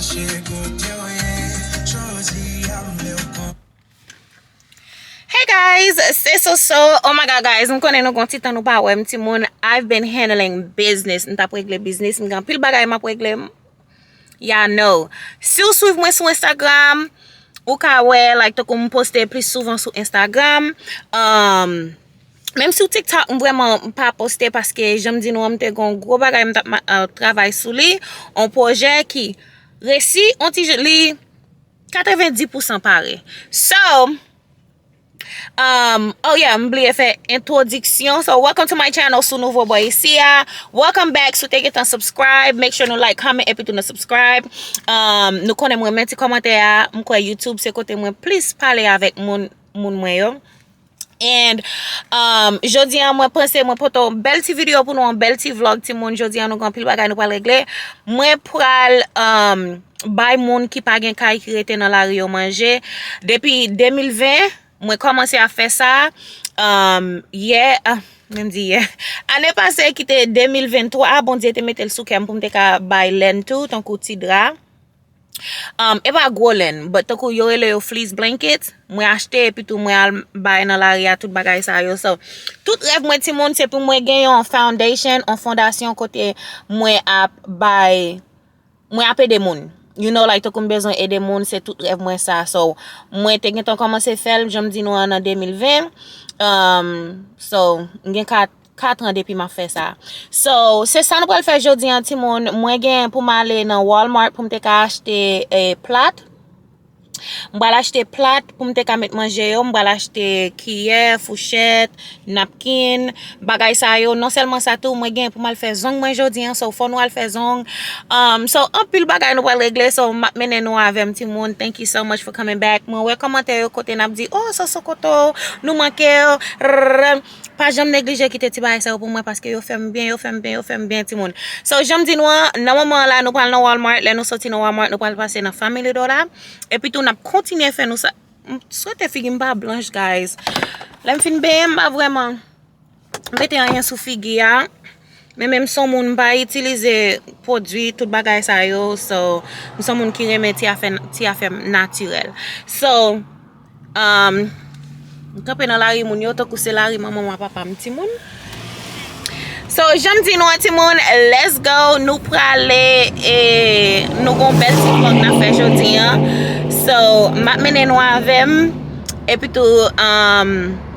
Hey guys, c'est so. Oh my god guys, m konen nou konti tan nou pa wè mti moun. I've been handling business. M ta pregle business, m gan pil bagay ma pregle. Yeah, no. Si ou suiv mwen sou Instagram, ou ka wè like to kom poste plus souvan sou Instagram. Même sur TikTok, je vraiment pas posté parce que j'aime dire nous te gon gros bagay travail sous lui, un projet qui réussi on ti li 90% pareil. So oh yeah, m'oublié faire introduction. So welcome to my channel, sou nouveau boy ici. Welcome back. So take it and subscribe. Make sure you like, comment et puis to subscribe. Nous connaît moi metti commentaire, m'kwa YouTube c'est côté moi please parler avec moun moi yo. And jodi an mwen pense mwen poto bel ti video pou nou, an bel ti vlog ti moun. Jodi an nou gan pil bagay nou pal regle. Mwen pral bay moun ki pa gen kay ki rete nan la rio manje. Depi 2020 mwen komanse a fe sa. Ane pase ki te 2023, bon diye te metel sou kem pou mte ka bay len tou, ton kou ti dra. E pa gwo len, but tako yore le yo fleece blanket, mwen achete epi tou mwen al bay nan la ria tout bagay sa yo. So, tout rev mwen ti moun se pou mwen gen yon foundation, yon fondasyon kote mwen ap bay, mwen ap ede moun. You know, like tako mbezon ede moun, se tout rev mwen sa. So, mwen te gen ton komanse fel, jom di nou an 2020. So, gen 4 ans depuis ma fait ça. So, c'est ça nous pral faire jodi an ti moun. Mwen gen pou m'aller dans Walmart pour m'te ka acheter plat. M'bral acheter plat pour m'te ka met manger yo, m'bral acheter cuillère, fourchette, napkin, bagay sa yo. Non seulement ça tout, mwen gen pou m'al faire zong mwen jodi an, so faut nous al faire zong. So un pile bagay nou pral regle, so m'a mene nou avem ti moun. Thank you so much for coming back. Mwen wè commentaire yo kote nap di, "Oh, ça koto, nou manke yo." Pas jam néglige ki te ti bay sa pou moi parce que yo fèm bien ti moun. So jam di nou nan moment là nous pral nan Walmart, là nous sorti nan Walmart, nous pral passer nan Family Dollar et puis tout n'a continuer faire nous ça. Souhaite figi m'pa blanche guys. Là m'fin ben m'pa vraiment mette rien sous figi ya. Mais même son moun pas utiliser produit tout bagay sa yo, so son moun ki reme ti a fait naturel. So Kape nan la ri moun yo, to kouse la ri maman papa mti moun. So, jam di nou ti moun, let's go. Nou prale e nou gon bel ti vlog na fe jodi an. So, mat mene nou avem. E pi tou,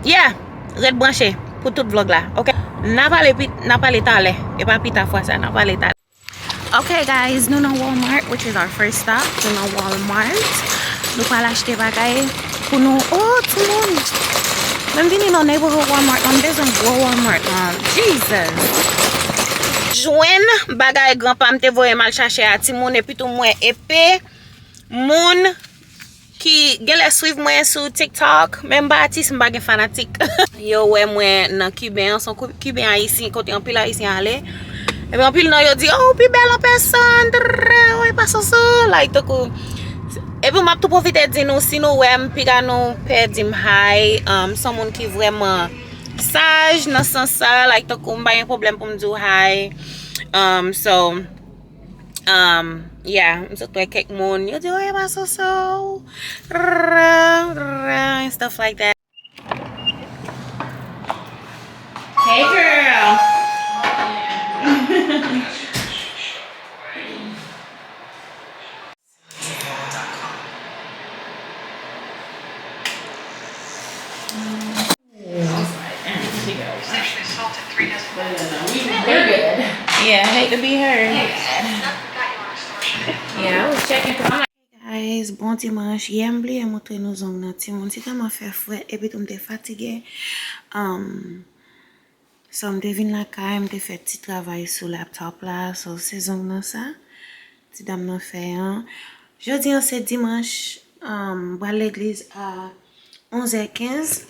yeah, red branche pou tout vlog la, ok? Na pale tale, e pa pita fwa sa, na pale tale. Okay guys, nou nan Walmart, which is our first stop. Nou nan Walmart. Nou prale achete bagay pou nou, oh, tout le monde. Même vini dans neighborhood Walmart, on bezon gros Walmart. Jesus. Jouen bagay grandpa mte voye mal chache a ti moun et puis tout mwen épée. Moun ki gele suiv mwen sou TikTok, même Baptiste mba gen fanatique. Yo wè mwen nan Cubain, son Cubain haïtien, kote an pile haïtien ale. Et puis an pile nan yo di, "Oh, pi belle en personne." Ouais, pas so like toko. Et puis, je vais profiter de dire, si nous avons perdu high, someone qui est vraiment sage, dans ce sens, like, tu as un problème pour me dire hi. So, yeah, je suis quelques moun, you do it, so, and stuff like that. Hey, girl. Yeah, I hate to be her. Yeah, I was checking for my guys, bon dimanche. Hier, m'blié montrer nos ongles nan ti moun. Si ta m'a fait fouet et puis tout m'te fatigué. So m'te vin la kay, m'te fait petit travail sur laptop là. So c'est ongles nan ça. Ti dame nan fait hein. Jeudi c'est dimanche. Ba l'église à 11h15.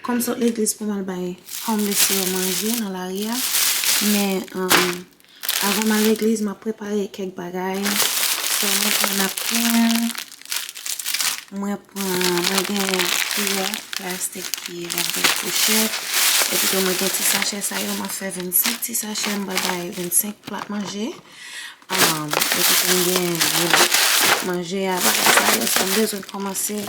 Comme ça l'église pour mal bay homeless yo manger dans la ria. Mais avant ma l'église m'a préparé quelques bagages. So moi prends napkin, moi prends cuillère plastique puis avec fourchette. Et puis moi petit sachet ça yo m'a fait 25 petits sachets m'bagay 25 plats manger. Et puis on vient manger à ça besoin de commencer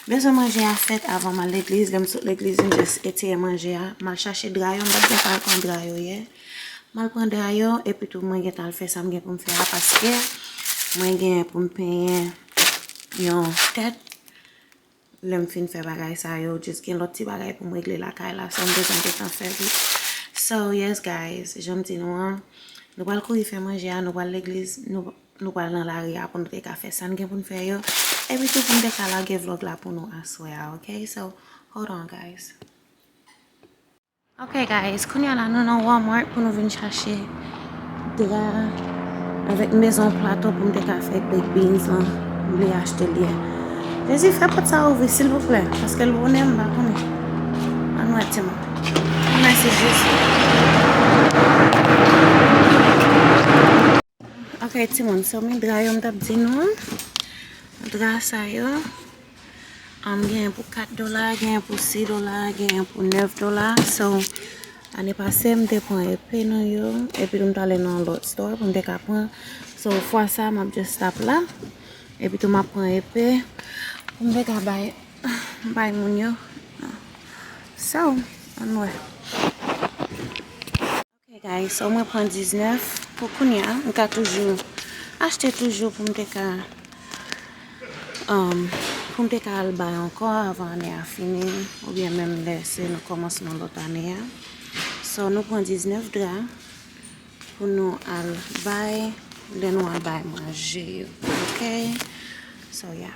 besoin manger à fête avant à l'église l'église juste été manger mal chercher drayon pas faire prendre drayon hier mal prendre drayon et puis tout moi j'ai fait ça me pour me faire parce que moi j'ai pour me payer yon tête l'aime fin faire bagay ça yo juste gen l'autre petit bagay pour me régler la caille là ça me besoin de temps faire vite. So yes guys j'aime dire nous allons courir faire manger nous allons l'église nous allons dans la rue pour nous faire ça nous pour nous faire yo et puis tout pour nous faire la vlog là pour nous asseoir. Okay, so hold on guys. Okay guys, kounya là nous dans Walmart pour nous venir chercher drap avec maison plateau pour nous faire baked beans là nous les acheter lié. Vas-y fais pas ça ouvrir s'il vous plaît parce que le bonheur va connaître. Ah non attends. Merci juste. Okay, Timon, so mi dra yon tap di nou. Dra sa yo. Gen pour $4, gen pour $6, gen pour $9. So, ane pase mte pon epè nan yo. Et puis mte ale nan lot store pour mte ka pon. So, fwa sa map just stop la. Et puis tout map pon epè. Pour mte ka bay moun yo. So, anwe. Okay guys, so mwen pren 19 pour kounya, on ka toujours acheter toujours pour me al bay encore avant l'année à finir ou bien même laisser le commencement de l'autre année. So nous pren 19 draps pour nous al bay, nous al bay manger. Okay? So yeah.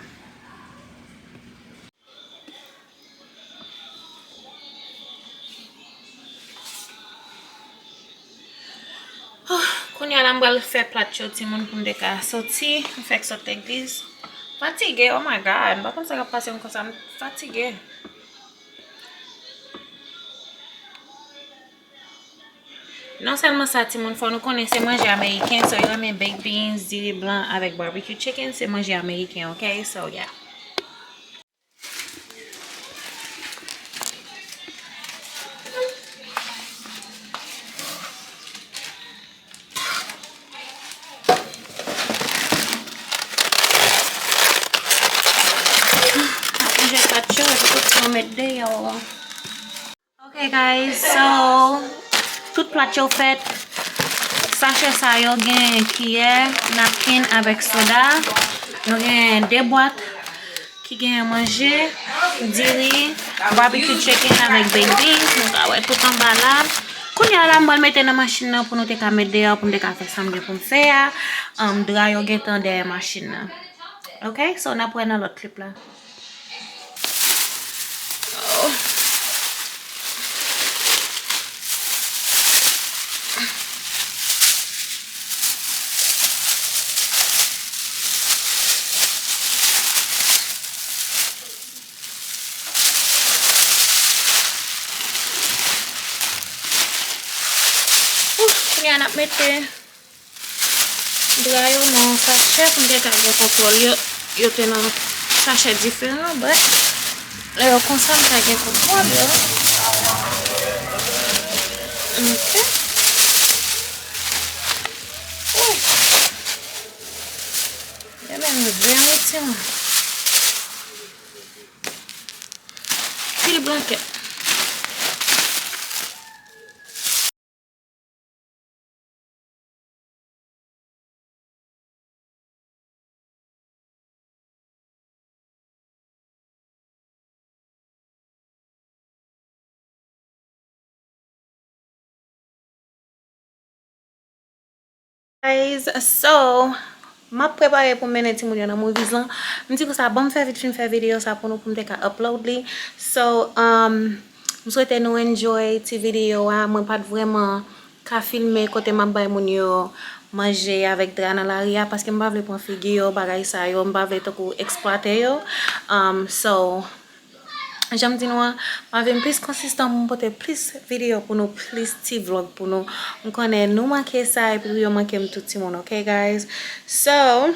Kounya la mbral fè plat yo ti moun pou mde ka sorti, fèk sorti l'église. Fatigué, oh my god, ba kon sa ka pase kon sa fatigué. Non seulement ça ti moun fò nou konnen se manger américain, so yon men baked beans, diri blanc avec barbecue chicken, c'est manger américain, okay? So yeah. Okay guys, so tout plat yo fait. Sachet sa yo gen cuillère, napkin avec soda. Yo gen 2 boîtes qui gen manger, diri, barbecue chicken avec baked beans. Nou ka wè tout en bas là. Kounya la mbal mette nan machine nan pour nou te ka mettre dehors pour nous te ka faire samedi pour me faire. Dra yo gen tan derrière machine nan. Okay, so na pren nan l'autre clip là. Kaya nak mette dra yo nan sachet pou mte ka gen kontrol yo te nan sachet diferent, but la yo konsa mte gen kontrol yo. Ok. Ouy. Ya men nou ven weti man. Pil blanket. Guys, so m'a préparé pour mener ti moun yo nan movies lan. M'di ko ça bon faire vite film faire vidéo ça pour nous pour m'te ka upload li. So m'souhaite nous enjoy ti vidéo a. Moi pas vraiment ka filmer côté m'a bay moun yo manger avec dra dans la ria parce que m'pa vle prendre figure bagay ça yo, m'pa vle tako exploiter yo. So j'aime dire nous avec plus consistant pour porter plus vidéo pour nous plus petit vlog pour nous on connaît nous manquer ça et puis on manquer tout le monde. Okay guys, so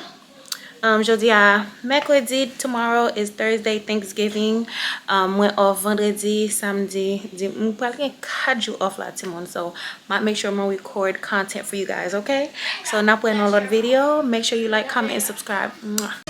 Jeudi à mercredi. Tomorrow is Thursday, Thanksgiving. Mwen off vendredi, samedi. Mwen pral gen 4 jours off la timon. So, might make sure I record content for you guys, okay? So, na pou yon lot video. Make sure you like, comment, and subscribe. Mwah.